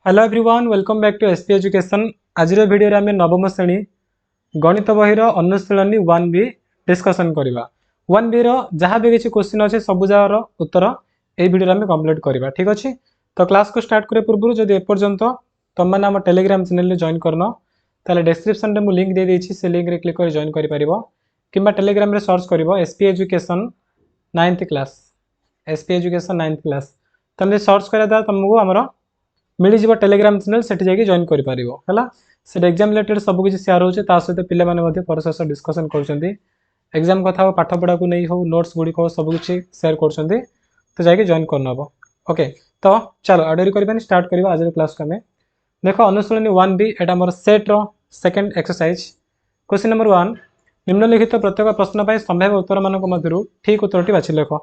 Hello everyone welcome back to SP education. आज video आम नवम श्रेणी गणित बहीर अनुशीलनी 1B डिस्कसन करवा। 1B जहाँ भी किसी क्वेश्चन अच्छे सब जार उत्तर ये वीडियो आम कंप्लीट करवा। ठीक अच्छे तो क्लास को स्टार्ट करे पूर्व जब एपर्यंत तुम मैंने आम टेलीग्राम चैनल जॉइन करन ताले डिस्क्रिप्शन में लिंक दे देछि से लिंक रे क्लिक कर जॉइन कर पारिबो किंबा टेलीग्राम रे सर्च करिवो SP education 9th class SP education 9th class तुम सर्च करा द्वारा तुमको आमर मिल जाव टेलीग्राम चैनल से जाकि जॉइन कर से एग्जाम रिलेटेड सब किसी शेयर होचे सहित पे परस्पर डिस्कसन कर कथा पाठ पढ़ा को नहीं हो नोट्स गुड़ी हो सब किसी शेयर कर तो जाकि जॉइन करनब। ओके तो चलो आडरी कर स्टार्ट करवा आज क्लास को। हमें देख अनुशीलनी 1B एटा मोर सेट रो सेकंड एक्सरसाइज क्वेश्चन नंबर 1 निम्नलिखित प्रत्येक प्रश्न पर संभाव्य उत्तर मान मध्य ठीक उत्तर बाछि लेख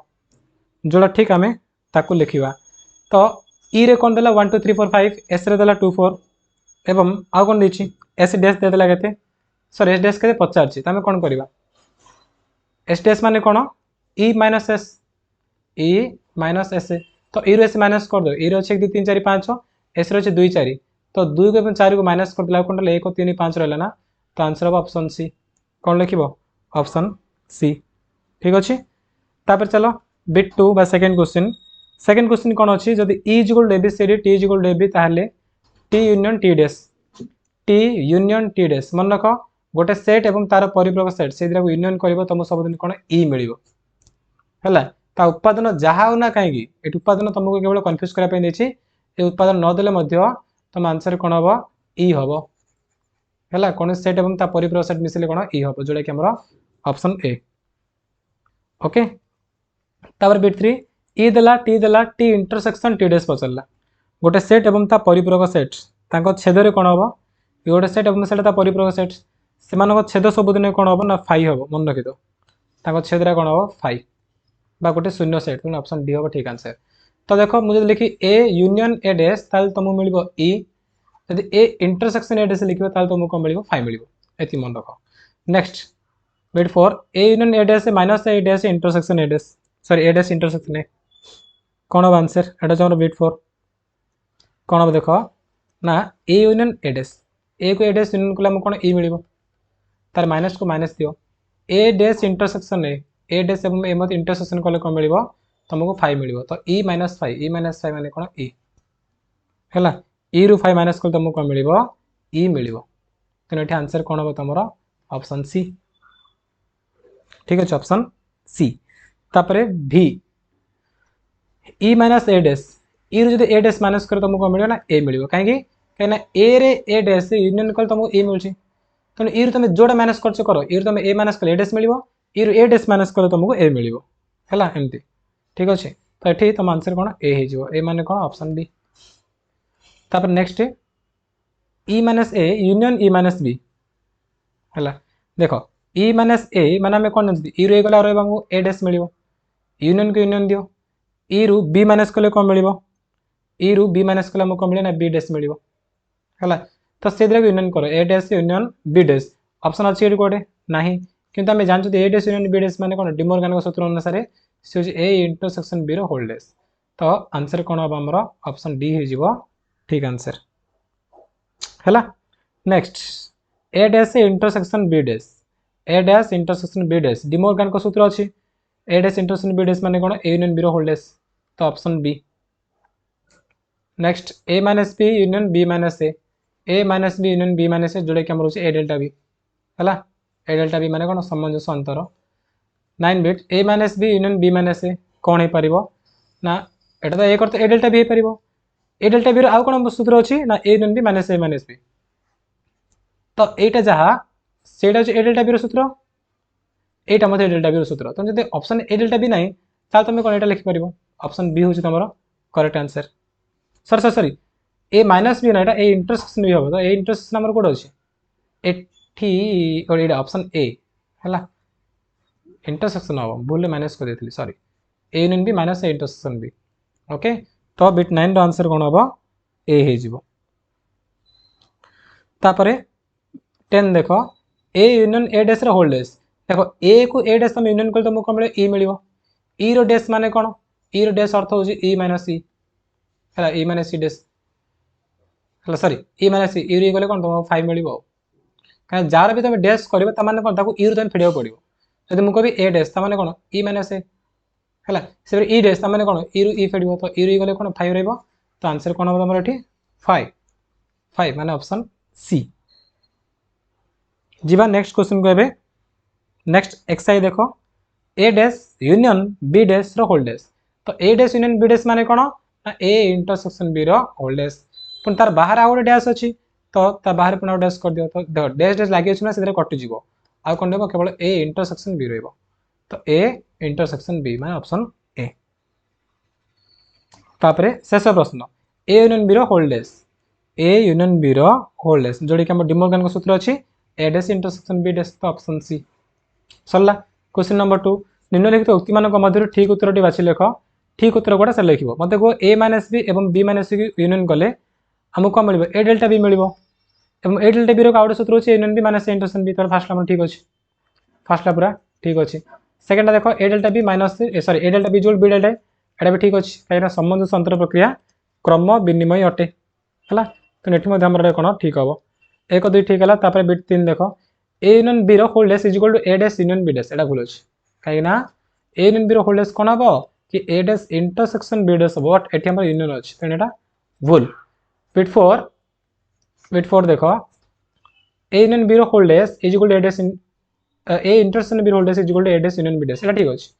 जोड़ा ठीक आम ताकू लिखा। तो ई रे कौन देला 1 2 3 4 5 एस रे देला 2 4 एवं आउ कौन देछि एस डैश दे देला केते सर एस डैश केते पचार छी तमे कोन करबा एस डैश माने कोन ई माइनस एस तो ई रो एस माइनस कर दो ई रो 1 2 3 4 5 एस रो 2 4 तो 2 को 4 को माइनस कर देला कोन 1 3 5 रहला ना तो आंसर हो ऑप्शन सी कोन लिखिबो ऑप्शन सी। ठीक अछि तापर चलो बिट 2 बा सेकंड क्वेश्चन कौन अच्छी जब E equal to ABCD T equal to AB ताहले टी यूनियन टी डैश मन रख गोटे सेट एवं तार परिपूरक सेट से यूनियन कर तुम सब कौन ई मिल है उत्पादन जहाँ ना कहीं उत्पादन तुमको केवल कन्फ्यूज करने उत्पादन नदेले तुम आंसर कौन हम ई हम है कौन सेट एवं परिपूरक सेट मिसले कौन ई हम जोटा कि हमारा ऑप्शन ए। ओके तापर बिट 3 ई देला टी इंटरसेक्शन टी डैश पचरला गोटे सेट एवं ता परिपूरक सेट तांको छेदरे कौन हम गोटे सेट एवं सेटा परिपूरक सेट से छेद सबुदिन कौन हम ना फाइ हम मन रखी दो छेदरा कौन हम फाइ बा गोटे शून्य सेट ऑप्शन डी हम ठीक आंसर। तो देख मुझे लिखी ए यूनियन ए डैश तुमको मिल ई जब ए इंटरसेक्शन ए डैश लिखे तुमको कौन मिल फाइ मिल ये मन रख। Next bit 4 A union A dash minus A dash intersection A dash sorry A dash intersection A कौन हम आंसर एटा जो बिट 4 कौन हम देख ना ए यूनियन ए डैश ए को ए डैश यूनियन कले कौन ई मिल तार माइनस को माइनस दियो ए डैश इंटरसेक्शन ए डैश एवं ए मत इंटरसेक्शन कले कौन मिल तुमको 5 मिल तो ई माइनस 5 माने कौन ई है ई रु 5 माइनस कले तुमको कौन मिल ई मिल तेना ये आंसर कौन हम तुम ऑप्शन सी। ठीक अच्छे ऑप्शन सी। तापर भी ई माइनस ए डैश ई रू ए डैश माइनस कर तुमको मिल ना ए मिल कहीं ए रे ए डैश यूनियन कले तुमको ए मिल तेणु ई तुम जोड़ा माइनस कर कर ई तुम ए माइनस कले ए डैश मिल ई रू ए डैश माइनस कले तुमको ए मिल है एमती। ठीक अच्छे तो ये तुम आंसर कौन ए माने कौन ऑप्शन बी। तापर next E minus A union E minus B है देख ई माइनस ए माने आम कौन जानते ई रू गला रहा ए डैश मिल यूनियन को यूनियन दियो ई रु बी माइनस कले कौन मिल ई रु बी माइनस कले कौन मिले ना बी डैश मिल है तो से यूनियन कर A dash union B dash option अच्छी ये कौटे ना कि आम जानते A dash union B dash माने कौन डिमोर्गान सूत्र अनुसार से ए इंटरसेक्शन बी रो होल डैश तो आंसर कौन हम आमर ऑप्शन डी हो ठीक आंसर है। Next A dash intersection B dash A dash intersection B dash De Morgan को सूत्र अच्छी A dash intersection B dash माने कौन ए यूनियन बी रो होल डैश तो option B. Next A minus B union B minus A minus B union B minus A जोड़ा कि रोचे ए डेल्टा बी है ए डेल्टा बी माने कौन सामंजस्य अंतर। 9 बिट A minus B union B minus A कौन हो पार ना एटा तो ए करते ए डेल्टा बी हो पार ए डेल्टा बी आउ कौन सूत्र अच्छी ना A union B minus B तो यहीटा जहाँ से ए डेल्टा बी सूत्र यहाँ मतलब ए डेल्टा बी सूत्र तुम जब ऑप्शन ए डेल्टा बी ना तुम कौन यहाँ लिखिपर ऑप्शन बी हूँ तुम correct answer. Sir sir sorry A minus B ना ये ए इंटरसेक्शन भी हम तो ए इंटरसेक्शन आम कौट अच्छे एटी ऑप्शन ए है इंटरसेक्शन हम भूल माइनस कर देती sorry A union B minus A intersection B. Okay तो बिट 9 रो आंसर कौन हम ए हो। तापर 10 देख A union A dash whole dash देख ए को ए डैश तुम यूनियन कर तुमको कौन मिले ई मिल ई रो डैश माने कौन ई रो डैश अर्थ हो ई माइनस ई है ई माइनस ई डैश है सॉरी ई माइनस ई रु गले कौन तुम 5 मिल कहीं जार भी तुम डैश कर कौन यू तुम फेड़ा पड़ो जब मुझे कह ए डैश ताने कौन ई माइनस ए है से ई डैश ताने कौन ई रु ई फेड़ तो ई रु गले कौन 5 रही तो आंसर कौन हम तुम ये 5 5 माने ऑप्शन सी जीवा नेक्स्ट क्वेश्चन को एबे नेक्स्ट एक्सरसाइज देखो A dash union B dash रो होल डैश तो A dash union B dash माने कौन ना ए इंटरसेक्शन बी रो होल डैश पुन तार बाहर आउ डैश अच्छी तो ता बाहर पुन डैश कर दियो तो देखो डैश डैश लागि अछि ना से कटि जीवो आ कोन देबो केवल ए इंटरसेक्शन बी रहइबो तो ए इंटरसेक्शन बी माने ऑप्शन ए तापरे शेष प्रश्न ए यूनियन बी रो whole dash A union B रो होल डैश जोडी के हम डिमोर्गन को सूत्र अछि A dash intersection B dash तो ऑप्शन सी सरला क्वेश्चन नंबर 2 निम्नलिखित उक्ति मानक मध्य ठीक उत्तरटी बाछि लेख ठीक उत्तर गोटा से लिखिबो मते को ए माइनस बी एवं बी माइनस सी यूनियन गले हमको कौन मिल ए डेल्टा बी मिल ए डेल्टा बी रोटे सूत्र होची union B minus intersection B तो फास्ट ठीक अच्छे फास्ट पूरा ठीक अच्छे सेकेंड देखो A delta B minus sorry A delta B जोल बी डेल्टा एटा भी ठीक अच्छे कहीं संबंध संतर प्रक्रिया क्रम विनिमय अटे है तो ये आम कौन ठीक हम 1 2 ठीक है बिट 3 देख A union B role dash is equal to A dash union B dash एटा भूल अच्छे कहीं A union B role dash कौन हम कि A dash intersection B dash हम बट ये यूनियन अच्छे तेणु यहाँ भूल बिट 4 देखो A union B role dash is equal to A dash A intersection B role dash is equal to A dash union B dash एटा ठीक अच्छे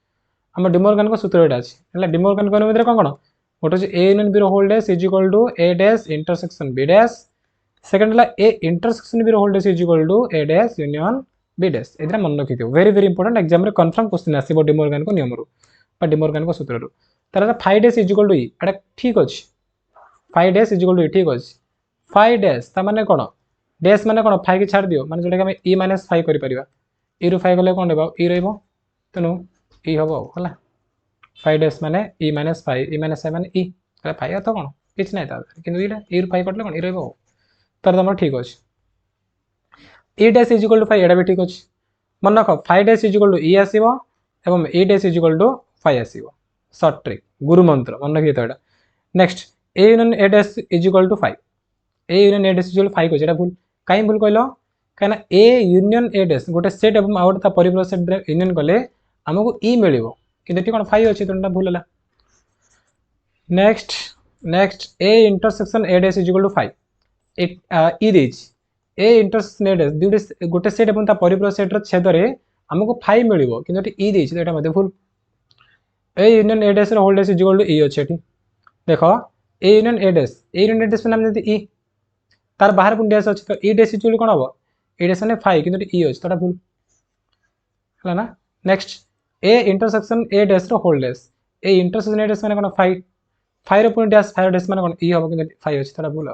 आम डिमोर्गन को सूत्र एटा अच्छे है डिमोर्गन को मध्य कौन कौन गोटे A union B role dash is equal to A dash intersection B dash second है A intersection B role dash is equal to A dash union B dash एटा मन रखि दियो वेरी वेरी इंपोर्टेंट एग्जाम रे confirm question आसीबो De Morgan को नियम रो डिमोर्गन को सूत्र रो तार 5 dash is equal to E एटा ठीक अच्छे 5 dash is equal to E ठीक अच्छे 5 डैश ता माने कोन डैश माने कोन 5 की छाड़ दियो माने जोटा हम ई माइनस 5 करि परिबा ई रो 5 गले कोन देबा ई रहइबो तनु ई हबो हला 5 डैश माने ई माइनस 5 ई माइनस 5 माने ई अरे 5 तो कोन किछ नै ता किंतु ई ई रो 5 कटले कोन ई रहइबो तार तमर ठीक अछि E dash is equal to 5 एडा भी ठीक अछि मन रख 5 dash is equal to E आसीबो एवं E dash is equal to 5 आसीबो शॉर्ट ट्रिक गुरु मंत्र मन रखि तो एडा next A union A dash is equal to 5 A union A dash is equal to 5 को जेटा भूल काई भूल कहलो कहना ए यूनियन ए डैश गोटे सेट एवं आउट ता परिपूरक सेट रे यूनियन गले हमको ई मिलिबो किंतु एटी कोन 5 अछि तोंडा भूल हला next A intersection A dash is equal to 5 ई देज ए इंटरसेक्शन ए डैश दुटे गोटे सेट एवं ता परिपूरक सेट रो छेद रे हमको 5 मिलिबो किंतु एटी ई देज तो एटा मध्ये भूल ए यूनियन ए डैश रो whole dash is equal to E अछि एटी देखो ए यूनियन ए डैश में नाम जदी ई तार बाहर पुन डैश अछि तो E dash is equal to कोन हबो ए डैश ने 5 किंतु ई अछि तोटा भूल हला ना next A intersection A dash रो whole dash A intersection A dash माने कोन 5 रो पुन डैश 5 डैश माने कोन ई हबो किंतु 5 अछि तोटा भूल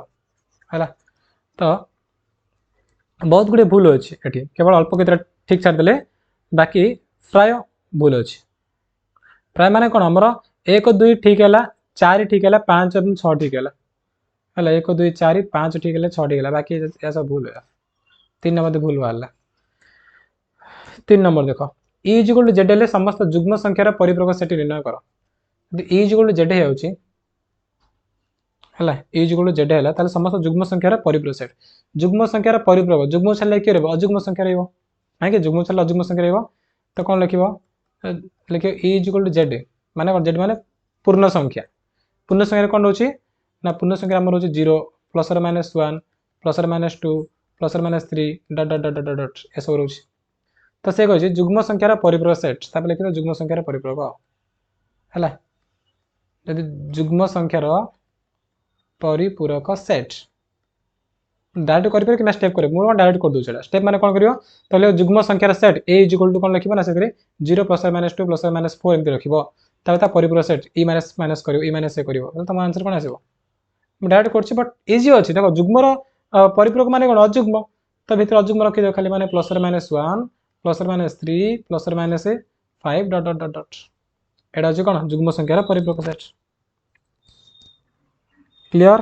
हला तो बहुत गुडे भूल अछि एठी केवल अल्प केतरा ठीक छाड़ देले बाकी प्राय भूल अछि प्राय माने कोन हमरो 1 2 ठीक हैला 4 ठीक है 5 और 6 ठीक है 1 2 4 5 ठीक है 6 ठीक है बाकी ये सब भूल है 3 नंबर भूल बाहर 3 नंबर देखो E is equal to Z हेले समस्त जुग्म संख्यार परिप्रक सेट निर्णय कर E is equal to Z हेउची हला E is equal to Z हैला ताले समस्त जुग्म संख्यार परिप्रक सेट जुग्म संख्यार परिप्रक जुग्म छले के रहबो अजुग्म संख्या रहबो ना कि जुग्म छले अजुग्म संख्या रहबो तो कोन लिखिबो लिखियो E is equal to Z माने जेड माने पूर्ण संख्या पूर्ण संख्या कौन रोचे ना पूर्ण संख्या आम रोचे 0 प्लस और माइनस 1 प्लस और माइनस 2 प्लस और माइनस 3 डट डट डट डट डट ये सब रोचे तो से कहे जुग्म संख्यार परिपूरक सेट तापर लिखितो जुग्म संख्यार परिपूरक हला यदि जुग्म संख्यार परिपूरक सेट डायरेक्ट कर पर कि स्टेप करे मु डायरेक्ट कर दउ छडा स्टेप माने कोन करियो तले जुग्म संख्यार set A is equal to कोन लिखिबो ना से 0 प्लस और माइनस 2 प्लस और माइनस 4 एमती रखिबो ता परिपूरक सेट ई माइनस माइनस करियो ई माइनस ए करियो तो तुम आंसर कोन आसीबो मु डायरेक्ट करछि बट इजी अछि देखो जुग्मर परिपूरक माने कोन अजुग्म तो भीतर अजुग्म रखि दो खाली माने प्लस और माइनस 1 प्लस और माइनस 3 प्लस और minus 5 dot dot dot dot एडा अछि कोन जुग्म संख्यार परिपूरक सेट क्लियर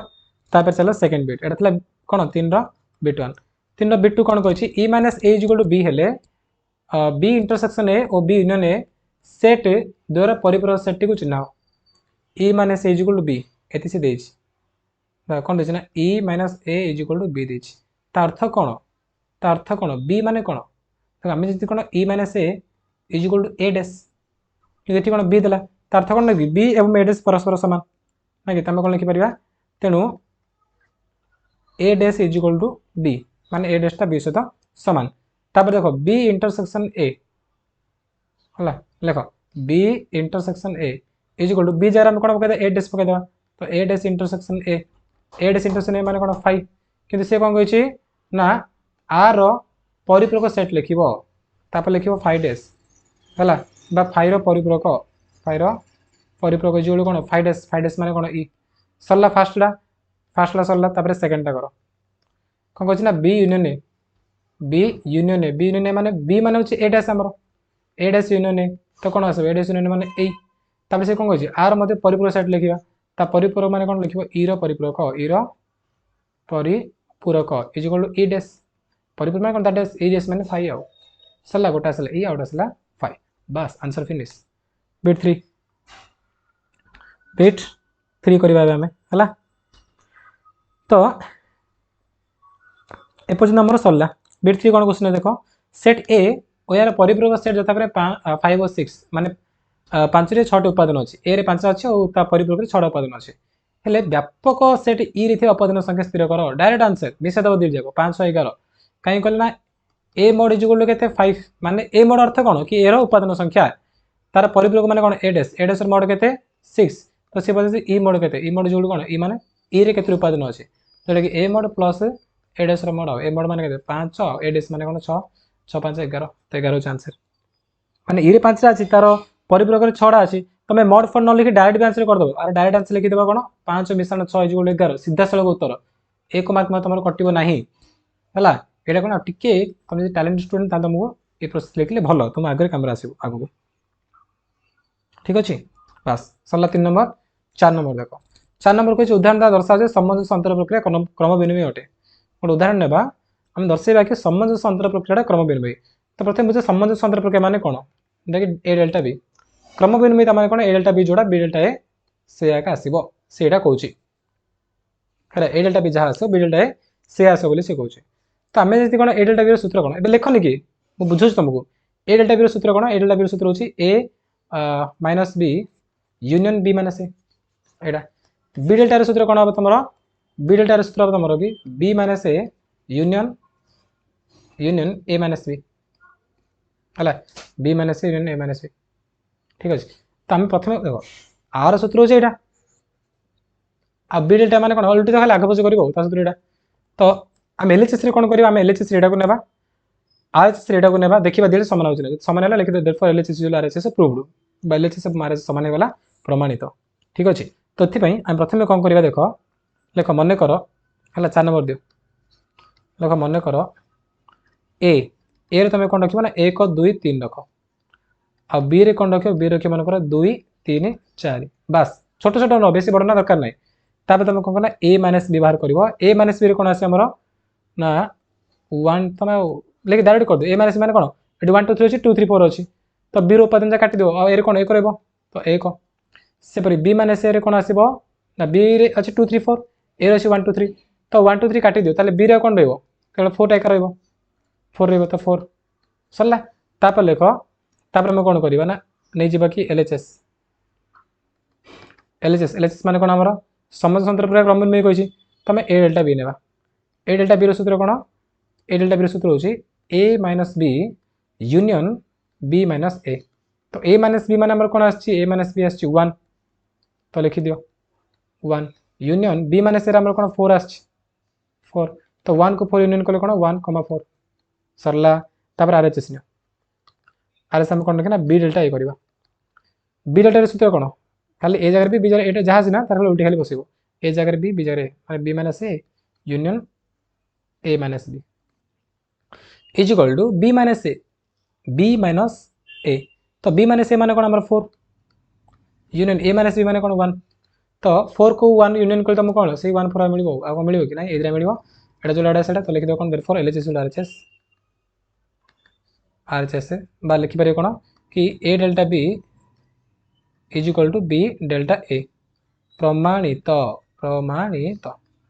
तापर चलो सेकंड बिट एटा थला कोन 3 रो बिट 1 3 रो बिट 2 कोन कहछि e minus a is equal to b हेले b इंटरसेक्शन a और b यूनियन a सेट द्वारा परिपूरक सेट को चिन्ह e minus a is equal to b एति से देछि कौन देना e minus a is equal to b देछि ता अर्थ कौन b माने कौन तो आम जी कौन e minus a is equal to a dash कि कौन b देला ता अर्थ कौन कि b एवं a डैश परस्पर सामान ना कि तुम कौन लिखिपर तेणु a dash is equal to b माने a डैशटा b सहित सामान तापर देखो b इंटरसेक्शन a हला लेख b intersection a is equal to b जरा हम कौन पकड़ a डैश पकड़ देबा तो a dash intersection a dash intersection a माने कौन 5 किंतु से कौन कहिछि ना r रो परिपूरक सेट लिखिबो तापर लिखिबो 5 डैश हला बा 5 रो परिपूरक जो कौन 5 डैश माने कौन e सरला फास्टला सरला तापर सेकंडटा करो कौन कहिछि ना b यूनियन ए माने b माने होछि a डैश हमरो a डैश यूनियन ए तो कौन आसबो a डैश यूनियन माने ए तापर से कौन कहिछि r मध्ये परिपूरक सेट लिखिबा ता परिपूरक माने कौन लिखिबो e रो परिपूरक is equal to e dash परिपूरक माने कौन दैट डैश e डैश माने 5 आउ सरला गोटा आसला e आउट आसला 5 बस आंसर फिनिश बिट 3 करबा हमें हला तो ए पर्यंत हमर सरला बिट 3 कोन क्वेश्चन देखो सेट ए ओ यार परिपूरक सेट जता परे 5 और 6 माने 5 रे 6 उत्पादन अछि ए रे 5 अछि और ता परिपूरक रे 6 उत्पादन अछि हेले व्यापक सेट ई रे उत्पादन संख्या स्थिर करो डायरेक्ट आंसर मिसा दब दिल जाको 5 11 काई कहले ना ए मोड इज इक्वल टू केते 5 माने ए मोड अर्थ कोन कि ए रो उत्पादन संख्या तार परिपूरक माने कोन ए डैश मोड केते 6 तो से बजे ई मोड केते ई मोड जोड़ कोन ई माने ई रे केते उत्पादन अछि जेटा कि ए मोड प्लस ए डैश रो मोड ए मोड माने केते 5 ए डैश माने कोन 6 6 5 11 तो 11 आंसर माने ई रे 5 अछि तार परिपूरक रे 6 अछि तमे मोड फॉर न लिखि डायरेक्ट आंसर कर दबो और डायरेक्ट आंसर लिखि देबा कोन 5 मिश्रण 6 इज इक्वल टू 11 सीधा सळग उत्तर एक मार्क में तमरो कटिबो नाही हला एटा कोन टिके तुम जे टैलेंट स्टूडेंट ता तुमको ए प्रोसेस लिखले भलो तुम आगे कैमरा आसीबो आगो ठीक अछि बस सरला 3 नंबर 4 नंबर देखो 4 नंबर को उदाहरण दा दर्शा जे सामंजस्य अंतर प्रक्रिया क्रम विनिमय अटे गोटे उदाहरण नेबा हम दर्शेबा कि सामंजस्य अंतर प्रक्रिया क्रम विनिमय तो प्रथम बुझे सामंजस्य अंतर प्रक्रिया माने कोन देखि ए डेल्टा बी क्रम विनिमय ता माने कोन ए डेल्टा बी जोड़ा बी डेल्टा ए से आका आसीबो सेटा कहूची हला ए डेल्टा बी जहा आसो बी डेल्टा ए से आसो बोली से कहूची तो आमे जति कोन ए डेल्टा बी रो सूत्र कोन एबे लेखनी कि मु बुझोछ तुमको ए डेल्टा बी रो सूत्र कोन ए डेल्टा बी रो सूत्र होची A minus B union B minus A एडा बी डेल्टा रो सूत्र कोन अब तमरो बी डेल्टा रो सूत्र अब तमरो कि B minus A union A minus B हला B minus A union A minus B ठीक अछि तो हम प्रथम देखो आर सूत्र होची एडा आ बी डेल्टा माने कोन उल्टी तो खाली आगे पछ करबो ता सूत्र एडा तो हम एलएचएस रे कोन करबा हम एलएचएस रेडा को नेबा आरएचएस रेडा को नेबा देखिबा दिले समान होची समान होला लिखि दे therefore LHS is RHS proved by LHS मारे समान होला प्रमाणित ठीक अछि तो एथि पई हम प्रथम कोन करबा देखो लेखो मने करो हला 4 नंबर दियो लेखो मने करो ए रे तमे कोन रखिबा ना 1 2 3 रखो आ बी रे कोन रखियो बी रखियो मन करो 2 3 4 बस छोट छोट न बेसी बड़ ना दरकार नै ताबे तमे कोन करना a माइनस b बाहर करबो a माइनस b रे कोन आसे हमरो ना 1 तमे लेके डायरेक्ट कर दो a माइनस माने कोन एटी 1 2 3 अछि 2 3 4 अछि तो b रो उपादान जा काटि दो आ ए रे कोन ए करबो तो 1 से परि b माइनस a रे कोन आसीबो ना b रे अछि 2 3 4 ए रे अछि 1 2 3 तो 1 2 3 काटि दियो ताले b रे कोन रहइबो केवल 4 टा करइबो 4 रहइबो तो 4 सरला तापर लेखो तापर हम कोन करबा ना नै जिबा कि एलएचएस माने कोन हमरो समझ संतर प्रकार क्रम में कहिछि तमे ए डेल्टा बी नेबा ए डेल्टा बी रो सूत्र कोन ए डेल्टा बी रो सूत्र होछि a minus b union b minus a तो a माइनस b माने हमर कोन आछि a माइनस b आछि 1 तो लिखि दियो 1 यूनियन b माइनस a हमर कोन 4 आछि 4 तो 1 को 4 यूनियन कले कोन 1,4 सरला तापर आरएचएस ने आरएचएस हम कोन रखना b डेल्टा a करबा b डेल्टा रो सूत्र कोन खाली ए जगह बी जगह एटा जहाज ना तार उल्टी खाली बसिबो ए जगह बी जगह माने B minus A union A minus B is equal to B minus A तो बी माइनस ए माने कोन हमर 4 यूनियन ए माइनस बी माने कोन 1 तो 4 को 1 यूनियन कर तम कोन से 1 4 मिलिबो आ को मिलिबो कि नै एदरा मिलिबो एटा जोलाडा सेटा तो लिखि दो कोन देयरफॉर एलएचएस बा लिखि पारे कोन कि A delta B is equal to B delta A प्रमाणित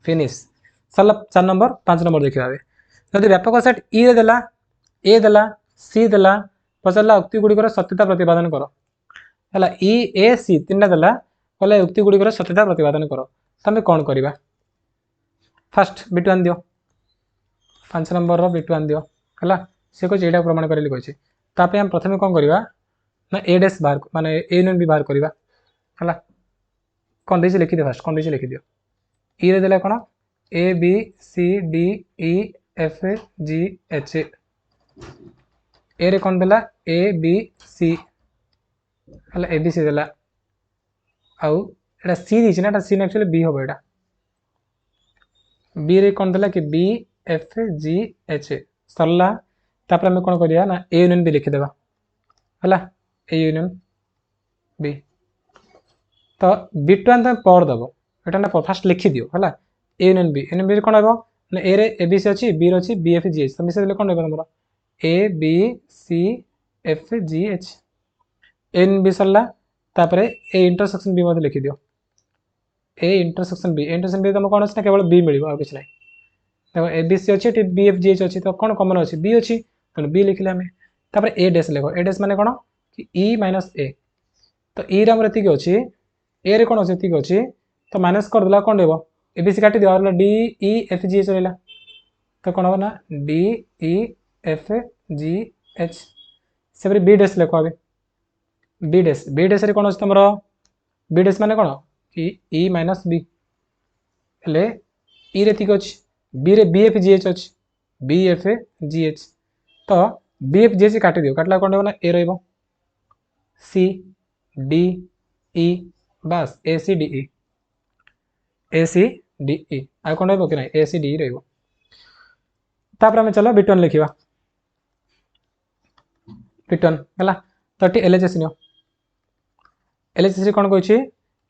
फिनिश सरला 4 नंबर 5 नंबर देखिबा जदि व्यापक सेट ई रे देला ए देला सी देला पचारला उक्ति गुड़िकर सत्यता प्रतिपादन कर है ई ए सी 3टा देला कहला उक्ति गुड़िकर सत्यता प्रतिपादन कर तमें कौन करवा फास्ट बिटवान दियो 5 नंबर बिटवान दियो है सी कह यहाँ प्रमाण कर कही ताप हम प्रथम कौन करवा ना ए डैश बाहर माने ए यूनियन भी बाहर करवा है कौन दे लिखिदियो फास्ट कौन दे लिखिदियो ई रे देला कौन A B C D E F G H ए रे कौन देला ए बी सी है ए बी सी देला आउ एटा सी दीची ना सी एक्चुअली बी हम एटा बी रे कौन देला कि बी एफ जी एच सरला तापर आम कौन करिया ना ए यूनियन बी लिखिदेबा है ए यूनियन बी तो बिटवान तुम पर दब एटा ना फास्ट लिखि दियो है ए यूनियन बी कौन हम ना ए रे ए बी सी अच्छी बी अच्छी बी एफ जी एच तो मिसाइल कौन रहा तुम A B C F G H N B सरला तापर ए इंटरसेक्शन बी मत लिखि दियो ए इंटरसेक्शन बी तुम कौन अच्छे केवल बी मिल किसी ना देखो ए बी सी अच्छी बी एफ जी एच अच्छी तो कौन कमन अच्छी बी अच्छी तो बी लिखिले आम तापर ए डैश लिख ए डैश माने कौन कि ई माइनस ए तो ई रे ये अच्छी ए रे कौन अच्छी अच्छी तो माइनस करदेला कौन रहा ए बी सी काटी दिया D E F G H रहा तो कौन हम ना D E F G H से बी डैश लिख अभी बी डैश रे कौन अच्छे तुम बी डैश माने कौन कि ई माइनस बी हेले ई रे अच्छी बी रे बी एफ जी एच अच्छी बी एफ जी एच तो बी एफ जी एच काटी दियो काटला कौन ना ए रो सी डी ई बस ए सी डी ई ए सी डी ई आ कौन रही कि ना ए सी डी रही चलो बिटन लिखा बिटन है तो ये एल एच एस नियो एल एच एस कौन कही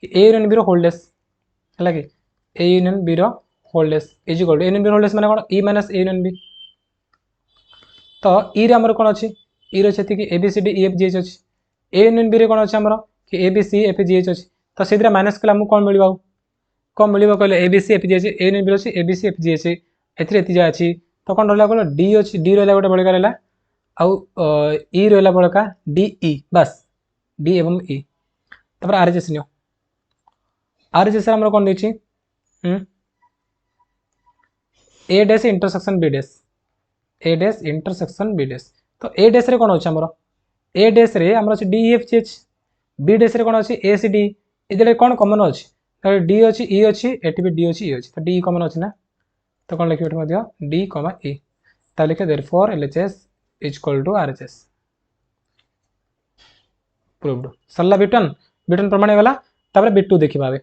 ए यूनियन बी रोल्डेस है कि A union B whole dash is equal to A union B whole dash माने कौन E minus A union B तो ई रे हमर कौन अच्छी ई रे कि A B C D E F G H अच्छी ए यूनियन बी रे कौन अच्छे हमर कि A B C F G H अच्छी तो से माइनस कले आमको कौन मिल कौन मिल कहले A B C F G H A union B अच्छी A B C F G H एति जा अच्छी तो कौन रहा कहल डी अच्छी डी रहा गोटे बड़का रहा आउ ई रहा बड़का डी ई बस डी एवं ई तापर are H S neo are H S आम कौन देखिए ए dash intersection B dash A dash intersection B dash तो ए डैश रे कौन अच्छे आमर ए डैश रे आमर अच्छे D F G H B dash रे कौन अच्छे ए सी डी ये कौन कमन अच्छी डी अच्छी ई अच्छी एटी भी डी अच्छी ई अच्छी तो डी कमन अच्छी ना तो कौन लिखे डी कमा ई तो लिखे therefore L H S is equal to R H S proved सरला बिटन बिटन प्रमाण गला तापर बिट 2 देखिबा एबे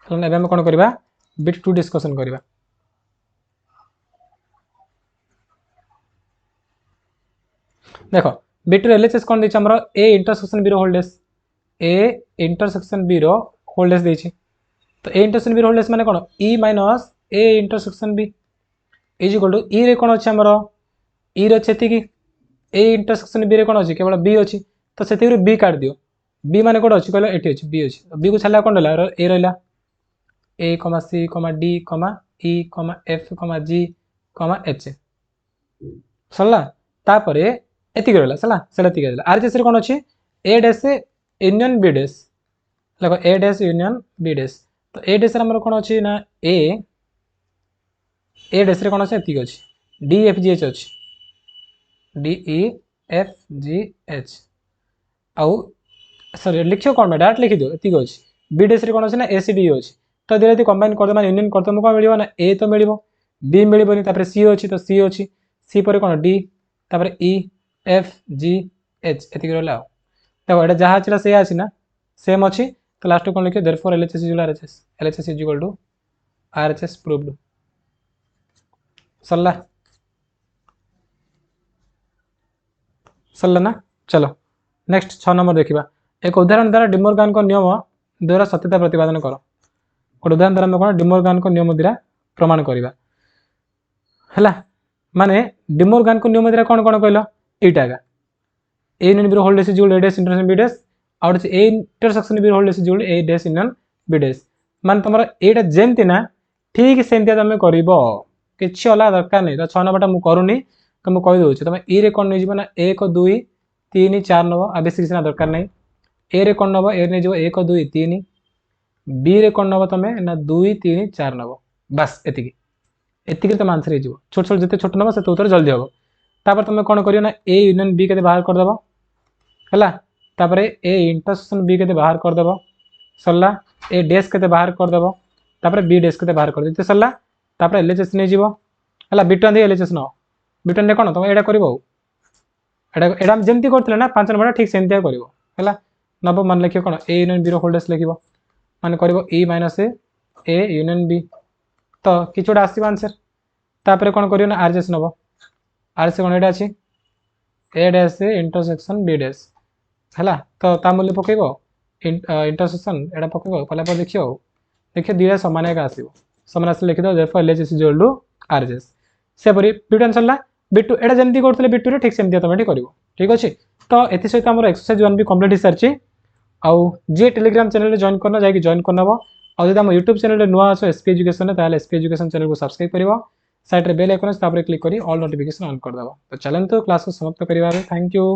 हम कौन करबा बिट 2 डिस्कशन करबा देखो बिट एल एच एस कौन देछि हमर ए इंटरसेक्शन बी रो होल्डेस ए इंटरसेक्शन बी रो होल्डेस देछि तो ए इंटरसेक्शन बी रो होल्डेस माने कोन E minus A intersection B is equal to E रे कोन अछि हमर ई रे छेति की ए इंटरसेक्शन बी रे कोन अछि केवल बी अछि तो सेति रे बी काट दियो बी माने कोन अछि कहलो एठी अछि बी अछि बी को छला कोन रहला ए रहला ए कमा सी कमा डी कमा ई कमा एफ कमा जी कमा एच सरला तापरे एतिक रहला सरला सेला तिक रहला आर एच रे कोन अछि A dash union B dash देखो A dash union B dash तो ए डैश रे हमर कोन अछि ना ए डैश रे कोन अछि एतिक अछि डी एफ जी एच अछि D E F G H आउ सॉरी लिखियो कोन में डायरेक्ट लिखि दियो एतिक अछि बी डैश रे कोन अछि ना ए सी डी अछि तो धीरे धीरे कंबाइन कर दे यूनियन कर दे कौन मिल ना ए तो मिल बी मिलबनी तापर सी अच्छी तो सी अच्छी सी पर कौन डी तापर ई एफ जी एच एतिक रहला देखो एटा जहाँ अच्छी से अच्छी ना सेम अच्छी तो लास्ट कौन लिखे therefore L H S is equal to R H S proved सरला सरला ना चलो नेक्स्ट 6 नंबर देखिबा एक उदाहरण द्वारा डिमोर्गान को नियम द्वारा सत्यता प्रतिपादन करो गोटे उदाहरण द्वारा आम कौन डिमोर्गान को नियम द्वारा प्रमाण करवा है माने डिमोर्गान को नियम द्वारा कौन कौन कहल एटा A union B whole dash is equal to A dash intersection B dash out A intersection B whole dash is equal to A dash union B dash मान तुम एटा जेमती ना ठीक सेमती तुम कर कि अलग दरकार नहीं। तो 6 नंबरटा मुझे करूनी तो मुझे कहीदे तुम ए रे कौन नहीं ना 1 2 3 4 नब आ बेस किसी दरकार नहीं। ए रे कौन नब ए नहीं 1 2 3 बी रे कौन नब तुम ना 2 3 4 नब बास एतिक तुम आंसर हो छोट छोट जिते छोट नब से उत्तर जल्दी हम। तापर तुम कौन कर ना ए यूनियन बी के बाहर करदेव है। तापर ए इंटरसेक्शन बी के बाहर करदेव सरला। ए डैश के बाहर करदेव तापर बी डैश के बाहर कर सरला। तापर एलएचएस नहीं जीव है बिटन दे एलएचएस न बिटन कौन तुम यहाँ कर जमी करते ना 5 नंबर ठीक सेमती कर नब मान लिख कौन ए यूनियन बी होल्डेस लिख मान कर ई माइनस ए यूनियन बी तो कि गोटे आस आंसर। तापर कौन कर आरजेस नब आरजेस कौन यहाँ अच्छी A dash intersection B dash है तो ता मूल्य पकेब इंटरसेक्शन यहाँ पकेब कला देखिए दुटा सामान एक आसो सामान आस लिखिद therefore LHS is equal to RHS सेपरी बिटन सरला बिटू एटा जमी करते बिटू ठीक सेमती तुम कर ठीक अच्छे। तो ये सहित आम एक्सरसाइज 1 भी कम्प्लीट हो सारी आउ जी टेलीग्राम चैनल जॉइन करना जाकि जॉइन करनब और जब यूट्यूब चैनल नुआ आस SP education SP education channel को सब्सक्राइब कर साइड बेल आइकन क्लिक कर ऑल नोटिफिकेशन ऑन करदेव। तो चलते क्लास को समाप्त करवा। Thank you.